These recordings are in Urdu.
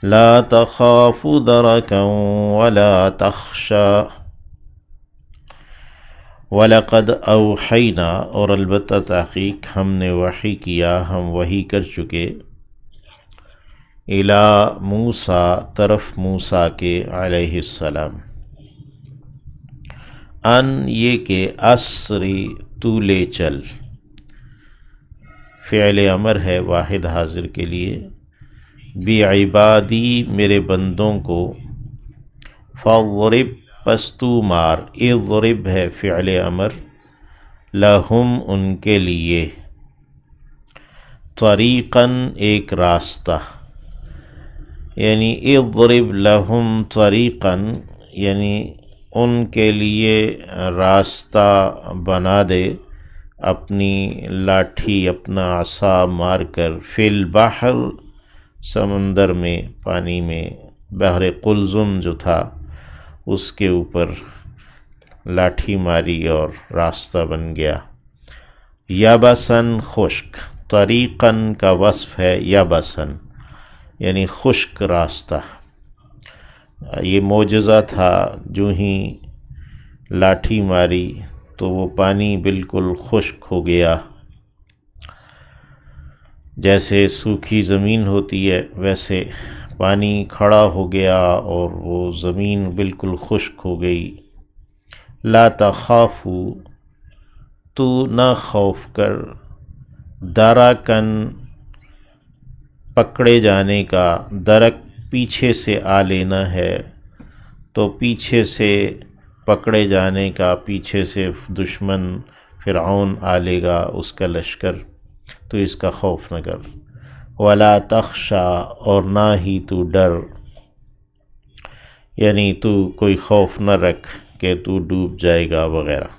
لا تخاف دركا ولا تخشى وَلَقَدْ أَوْحَيْنَا، اور البتہ تحقیق ہم نے وحی کیا، ہم وحی کر چکے، اِلیٰ موسیٰ، طرف موسیٰ کے علیہ السلام، ان یہ کہ اسری تو لے چل، فعل امر ہے واحد حاضر کے لیے، بعبادی میرے بندوں کو، فَاضْرِب پس تو مار، اضرب ہے فعل امر، لہم ان کے لیے، طریقاً ایک راستہ، یعنی اضرب لہم طریقاً یعنی ان کے لیے راستہ بنا دے، اپنی لاٹھی اپنا عصا مار کر، فی البحر سمندر میں، پانی میں، بحر قلزم جو تھا اس کے اوپر لاٹھی ماری اور راستہ بن گیا، یابسن خشک، طریقاً کا وصف ہے یابسن یعنی خشک راستہ، یہ معجزہ تھا، جو ہی لاٹھی ماری تو وہ پانی بالکل خشک ہو گیا، جیسے سوکھی زمین ہوتی ہے ویسے پانی کھڑا ہو گیا اور وہ زمین بالکل خشک ہو گئی، لا تخافو تو نہ خوف کر، درکن پکڑے جانے کا، درک پیچھے سے آ لینا ہے، تو پیچھے سے پکڑے جانے کا، پیچھے سے دشمن فرعون آ لے گا اس کا لشکر، تو اس کا خوف نہ کر، ولا تخشا اور نہ ہی تو ڈر، یعنی تو کوئی خوف نہ رکھ کہ تو ڈوب جائے گا وغیرہ،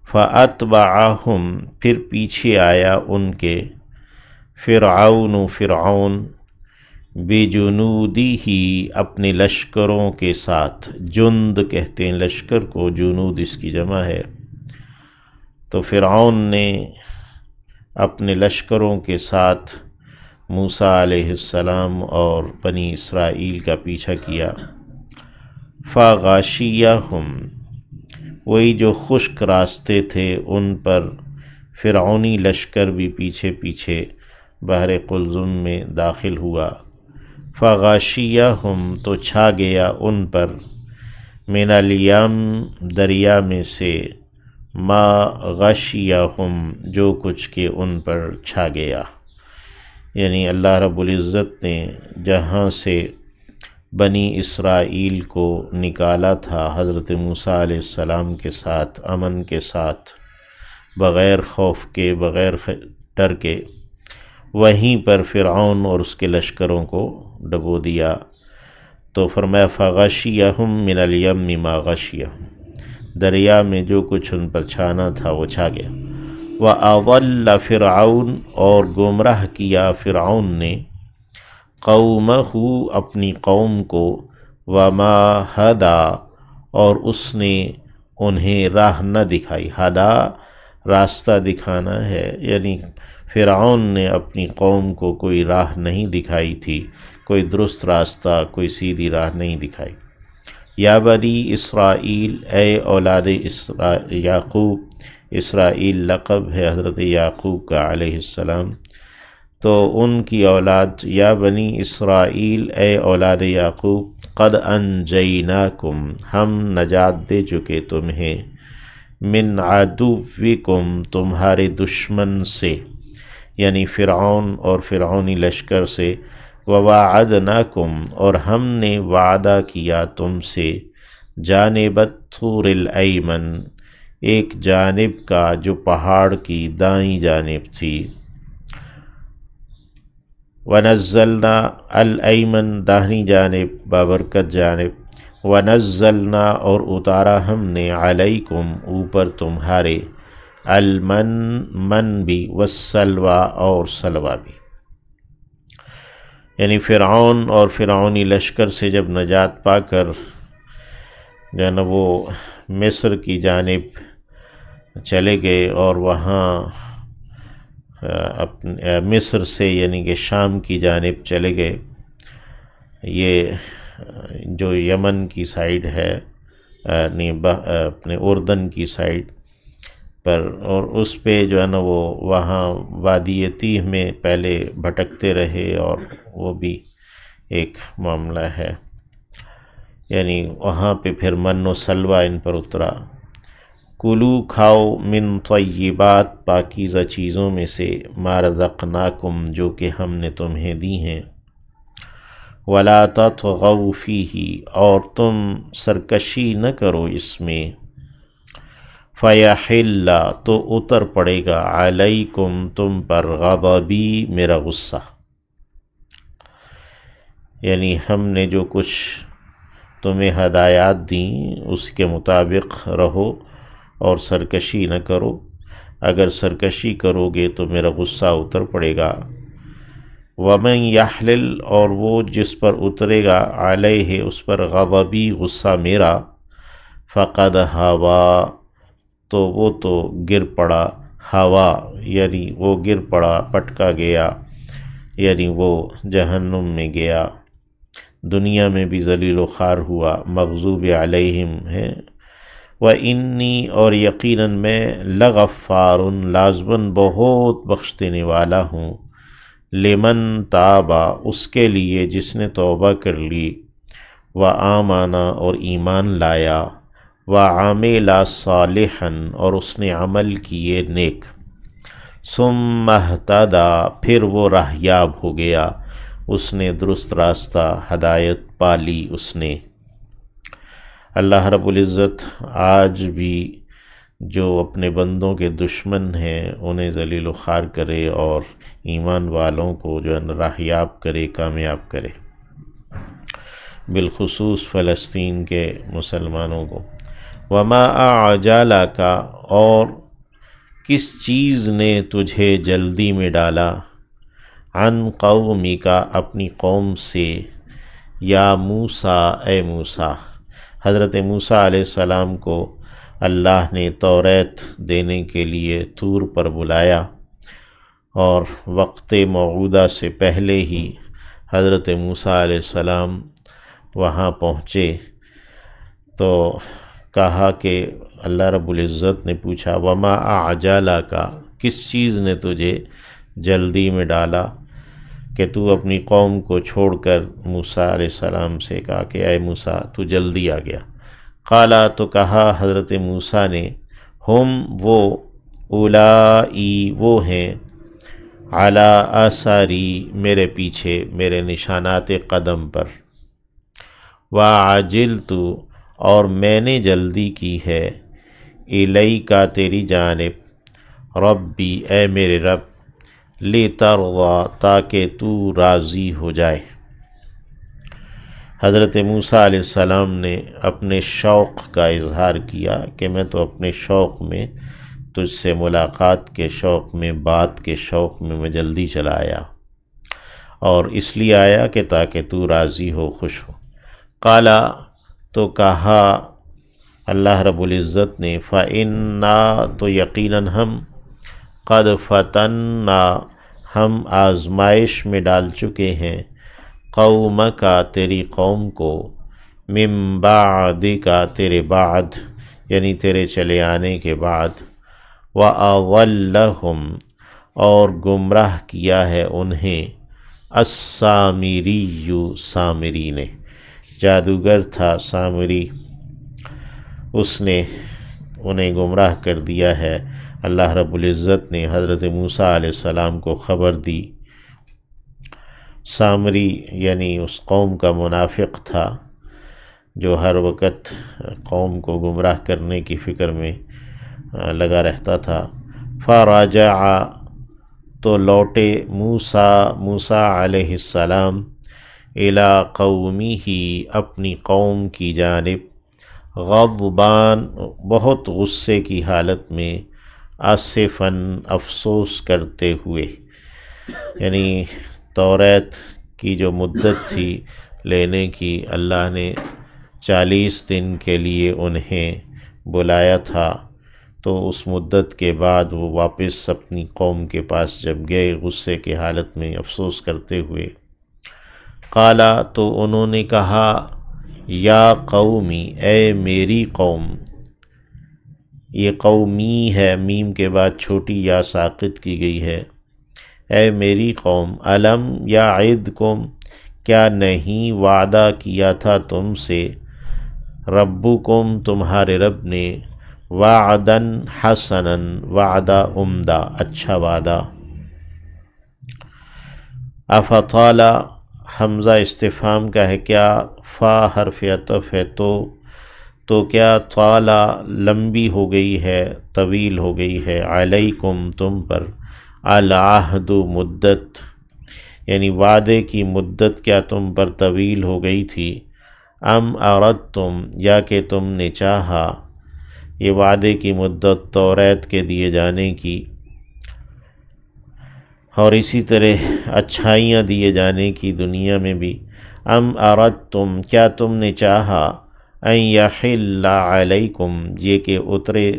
فَأَتْبَعَهُمْ پھر پیچھے آیا ان کے، فرعون بِجُنُودِهِ اپنے لشکروں کے ساتھ، جند کہتے ہیں لشکر کو، جنود اس کی جمع ہے، تو فرعون نے اپنے لشکروں کے ساتھ موسیٰ علیہ السلام اور بنی اسرائیل کا پیچھا کیا، فَغَاشِيَهُمْ وہی جو خشک راستے تھے ان پر فرعونی لشکر بھی پیچھے پیچھے بحر قلزم میں داخل ہوا، فَغَاشِيَهُمْ تو چھا گیا ان پر، مِنَ الْيَمِّ دریا میں سے، ما غَشِيَهُمْ جو کچھ کہ ان پر چھا گیا، یعنی اللہ رب العزت نے جہاں سے بنی اسرائیل کو نکالا تھا حضرت موسیٰ علیہ السلام کے ساتھ، امن کے ساتھ، بغیر خوف کے، بغیر ڈر کے، وہیں پر فرعون اور اس کے لشکروں کو ڈبو دیا، تو فرمایا فَغَشِيَهُمْ مِنَ الْيَمِّ مَا غَشِيَهُمْ دریا میں جو کچھ ان پر چھانا تھا وہ چھا گیا، وَأَضَلَّ فرعون اور گمراہ کیا فرعون نے، قومہ اپنی قوم کو، وما ہدا اور اس نے انہیں راہ نہ دکھائی، ہدا راستہ دکھانا ہے، یعنی فرعون نے اپنی قوم کو کوئی راہ نہیں دکھائی تھی، کوئی درست راستہ، کوئی سیدھی راہ نہیں دکھائی، یا بنی اسرائیل اے اولاد یعقوب، اسرائیل لقب ہے حضرت یعقوب کا علیہ السلام، تو ان کی اولاد، یا بنی اسرائیل اے اولاد یعقوب، قد انجیناکم ہم نجات دے چکے تمہیں، من عدوکم تمہارے دشمن سے، یعنی فرعون اور فرعونی لشکر سے، وواعدناکم اور ہم نے وعدہ کیا تم سے، جانب الطور الایمن ایک جانب کا جو پہاڑ کی دائیں جانب تھی، ونزلنا الایمن داہنی جانب بابرکت جانب، ونزلنا اور اتارا ہم نے، علیکم اوپر تمہارے، المن من بھی، والسلوى اور سلوى بھی، یعنی فرعون اور فرعونی لشکر سے جب نجات پا کر جو ہے نا وہ مصر کی جانب چلے گئے، اور وہاں مصر سے یعنی کہ شام کی جانب چلے گئے، یہ جو یمن کی سائیڈ ہے، اپنے اردن کی سائیڈ پر، اور اس پہ جو ہے نا وہ وہاں وادی تیہ میں پہلے بھٹکتے رہے، اور وہ بھی ایک معاملہ ہے، یعنی وہاں پہ پھر من و سلوہ ان پر اترا۔ کلو کھاؤ من طیبات پاکیزہ چیزوں میں سے، ما رزقناکم جو کہ ہم نے تمہیں دی ہیں، ولا تطغوا فیہ اور تم سرکشی نہ کرو اس میں، فیحل تو اتر پڑے گا، علیکم تم پر، غضبی میرا غصہ، یعنی ہم نے جو کچھ تمہیں ہدایات دیں اس کے مطابق رہو اور سرکشی نہ کرو، اگر سرکشی کرو گے تو میرا غصہ اتر پڑے گا۔ ومن یحلل اور وہ جس پر اترے گا، علیہ اس پر، غضبی غصہ میرا، فقد ہوا تو وہ تو گر پڑا، ہوا یعنی وہ گر پڑا، پٹکا گیا، یعنی وہ جہنم میں گیا، دنیا میں بھی ذلیل و خوار ہوا، مغضوب علیہم ہے۔ وَإِنِّي اور یقیناً میں، لغفار لازماً بہت بخش دینے والا ہوں، لمن تابا اس کے لیے جس نے توبہ کر لی، وآمن اور ایمان لایا، وعمل صالحا اور اس نے عمل کیے نیک، ثم اہتدی پھر وہ راہیاب ہو گیا، اس نے درست راستہ ہدایت پالی اس نے۔ اللہ رب العزت آج بھی جو اپنے بندوں کے دشمن ہیں انہیں ذلیل و خوار کرے، اور ایمان والوں کو جو ہے راہیاب کرے، کامیاب کرے، بالخصوص فلسطین کے مسلمانوں کو۔ وما اعجلک اور کس چیز نے تجھے جلدی میں ڈالا، عن قومک اپنی قوم سے، یا موسیٰ اے موسیٰ، حضرت موسیٰ علیہ السلام کو اللہ نے توریت دینے کے لیے طور پر بلایا، اور وقت موعودہ سے پہلے ہی حضرت موسیٰ علیہ السلام وہاں پہنچے، تو کہا کہ اللہ رب العزت نے پوچھا، وما اعجلک کس چیز نے تجھے جلدی میں ڈالا کہ تو اپنی قوم کو چھوڑ کر موسیٰ علیہ السلام سے کہا کہ اے موسیٰ تو جلدی آ گیا۔ قالا تو کہا حضرت موسیٰ نے، ہم وہ، اولائی وہ ہیں، علی آثاری میرے پیچھے، میرے نشانات قدم پر، وعجلت اور میں نے جلدی کی ہے، الیک تیری جانب، ربی اے میرے رب، لترضی تاکہ تو راضی ہو جائے۔ حضرت موسیٰ علیہ السلام نے اپنے شوق کا اظہار کیا کہ میں تو اپنے شوق میں، تجھ سے ملاقات کے شوق میں، بات کے شوق میں جلدی چلا آیا، اور اس لیے آیا کہ تاکہ تو راضی ہو، خوش ہو۔ قالا تو کہا اللہ رب العزت نے، فَإِنَّا تو یقیناً ہم، قد فتنا ہم آزمائش میں ڈال چکے ہیں، قومک تیری قوم کو، من بعدک تیرے بعد یعنی تیرے چلے آنے کے بعد، وَأَضَلَّهُمْ اور گمراہ کیا ہے انہیں، السامری سامری نے، جادوگر تھا سامری، اس نے انہیں گمراہ کر دیا ہے۔ اللہ رب العزت نے حضرت موسیٰ علیہ السلام کو خبر دی۔ سامری یعنی اس قوم کا منافق تھا جو ہر وقت قوم کو گمراہ کرنے کی فکر میں لگا رہتا تھا۔ فرجع تو لوٹے موسیٰ علیہ السلام، الی قومہ اپنی قوم کی جانب، غضبان بہت غصے کی حالت میں، آسفاً افسوس کرتے ہوئے، یعنی توریت کی جو مدت تھی لینے کی، اللہ نے 40 دن کے لیے انہیں بلایا تھا، تو اس مدت کے بعد وہ واپس اپنی قوم کے پاس جب گئے، غصے کی حالت میں افسوس کرتے ہوئے، قالا تو انہوں نے کہا یا قومی اے میری قوم، یہ قومی ہے، میم کے بعد چھوٹی یا ساقط کی گئی ہے، اے میری قوم، علم یعدکم کیا نہیں وعدہ کیا تھا تم سے، ربکم تمہارے رب نے، وعدن حسنن وعدہ عمدہ اچھا وعدہ، افطال حمزہ استفہام کا ہے کیا، فا حرف عطف ہے تو کیا طالہ لمبی ہو گئی ہے، طویل ہو گئی ہے، علیکم تم پر، العہد مدت یعنی وعدے کی مدت کیا تم پر طویل ہو گئی تھی، ام اردتم یا کہ تم نے چاہا، یہ وعدے کی مدت توریت کے دیے جانے کی اور اسی طرح اچھائیاں دیے جانے کی دنیا میں بھی، ام اردتم کیا تم نے چاہا، ان یحل علیکم یہ کہ اترے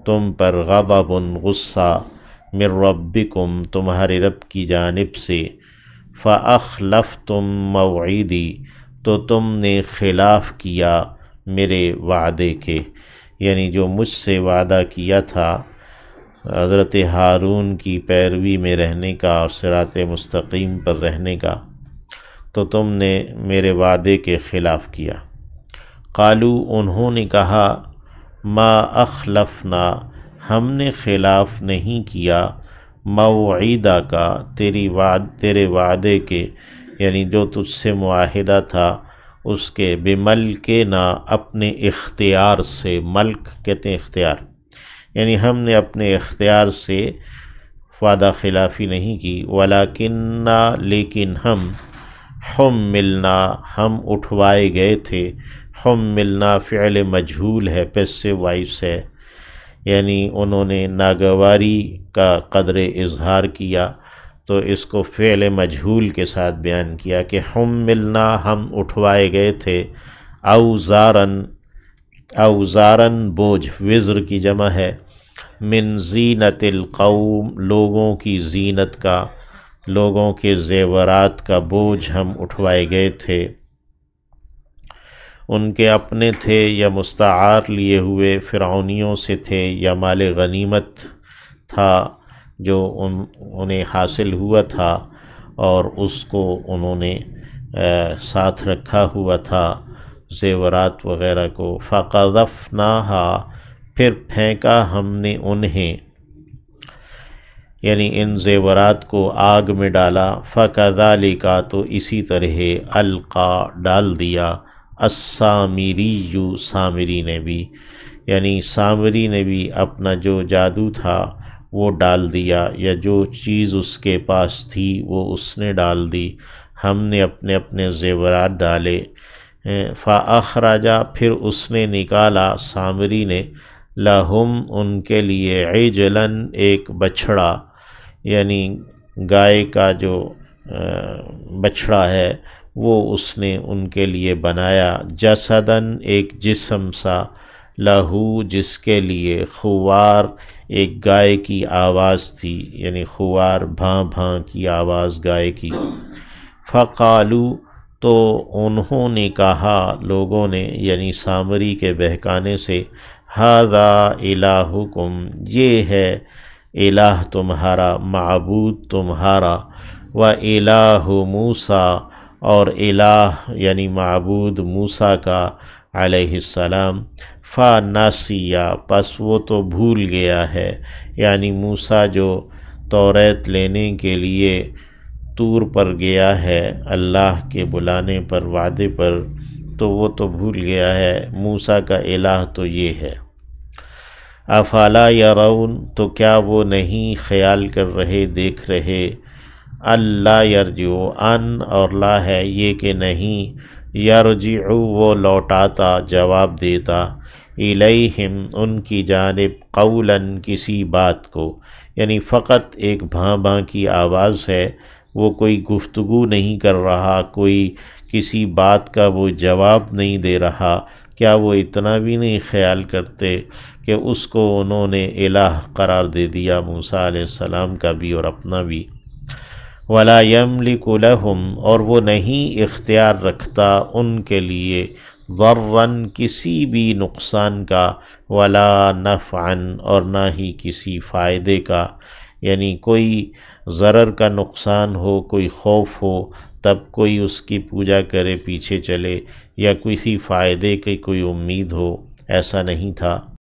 تم پر، غضب غصہ، من ربکم تمہارے رب کی جانب سے، فاخلفتم موعدی تو تم نے خلاف کیا میرے وعدے کے، یعنی جو مجھ سے وعدہ کیا تھا حضرت ہارون کی پیروی میں رہنے کا اور صراط مستقیم پر رہنے کا، تو تم نے میرے وعدے کے خلاف کیا۔ قالو انہوں نے کہا، ما اخلفنا ہم نے خلاف نہیں کیا، موعدہ کا تیرے وعدے کے، یعنی جو تجھ سے معاہدہ تھا اس کے، بملکنا اپنے اختیار سے، ملک کہتے ہیں اختیار، یعنی ہم نے اپنے اختیار سے وعدہ خلافی نہیں کی، ولیکننا لیکن ہم، حملنا ہم اٹھوائے گئے تھے، حملنا فعل مجہول ہے، پیسو وائس ہے، یعنی انہوں نے ناگواری کا قدر اظہار کیا تو اس کو فعل مجہول کے ساتھ بیان کیا کہ حملنا ہم اٹھوائے گئے تھے، اوزارن بوجھ، وزر کی جمع ہے، من زینت القوم لوگوں کی زینت کا، لوگوں کے زیورات کا بوجھ ہم اٹھوائے گئے تھے، ان کے اپنے تھے یا مستعار لیے ہوئے فرعونیوں سے تھے یا مال غنیمت تھا جو انہیں حاصل ہوا تھا اور اس کو انہوں نے ساتھ رکھا ہوا تھا زیورات وغیرہ کو، فقذفناہا پھر پھینکا ہم نے انہیں، یعنی ان زیورات کو آگ میں ڈالا، فکذالک تو اسی طرح، القا ڈال دیا، السامری سامری نے بھی، یعنی سامری نے بھی اپنا جو جادو تھا وہ ڈال دیا، یا جو چیز اس کے پاس تھی وہ اس نے ڈال دی، ہم نے اپنے اپنے زیورات ڈالے، فاخرج پھر اس نے نکالا سامری نے، لہم ان کے لیے، عجلاً ایک بچھڑا، یعنی گائے کا جو بچھڑا ہے وہ اس نے ان کے لیے بنایا، جسداً ایک جسم سا، لہو جس کے لیے، خوار ایک گائے کی آواز تھی، یعنی خوار بھاں بھاں کی آواز گائے کی، فقالو تو انہوں نے کہا لوگوں نے، یعنی سامری کے بہکانے سے، ھذا الہکم یہ ہے الہ تمہارا، معبود تمہارا، و الہ موسیٰ اور الہ یعنی معبود موسیٰ کا علیہ السلام، فنسیا پس وہ تو بھول گیا ہے، یعنی موسیٰ جو توریت لینے کے لیے طور پر گیا ہے اللہ کے بلانے پر، وعدے پر، تو وہ تو بھول گیا ہے، موسیٰ کا الہ تو یہ ہے۔ افلا یرون تو کیا وہ نہیں خیال کر رہے، دیکھ رہے، اللہ یرجعو ان اور لا ہے یہ کہ نہیں، یرجعو وہ لوٹاتا، جواب دیتا، الیہم ان کی جانب، قولاً کسی بات کو، یعنی فقط ایک بھاں بھاں کی آواز ہے، وہ کوئی گفتگو نہیں کر رہا، کوئی کسی بات کا وہ جواب نہیں دے رہا، کیا وہ اتنا بھی نہیں خیال کرتے کہ اس کو انہوں نے الہ قرار دے دیا، موسیٰ علیہ السلام کا بھی اور اپنا بھی۔ ولا یملک لہم، اور وہ نہیں اختیار رکھتا ان کے لیے، ضرًا کسی بھی نقصان کا، ولا نفعًا اور نہ ہی کسی فائدے کا، یعنی کوئی ضرر کا نقصان ہو، کوئی خوف ہو تب کوئی اس کی پوجا کرے پیچھے چلے، یا کسی فائدے کی کوئی امید ہو، ایسا نہیں تھا۔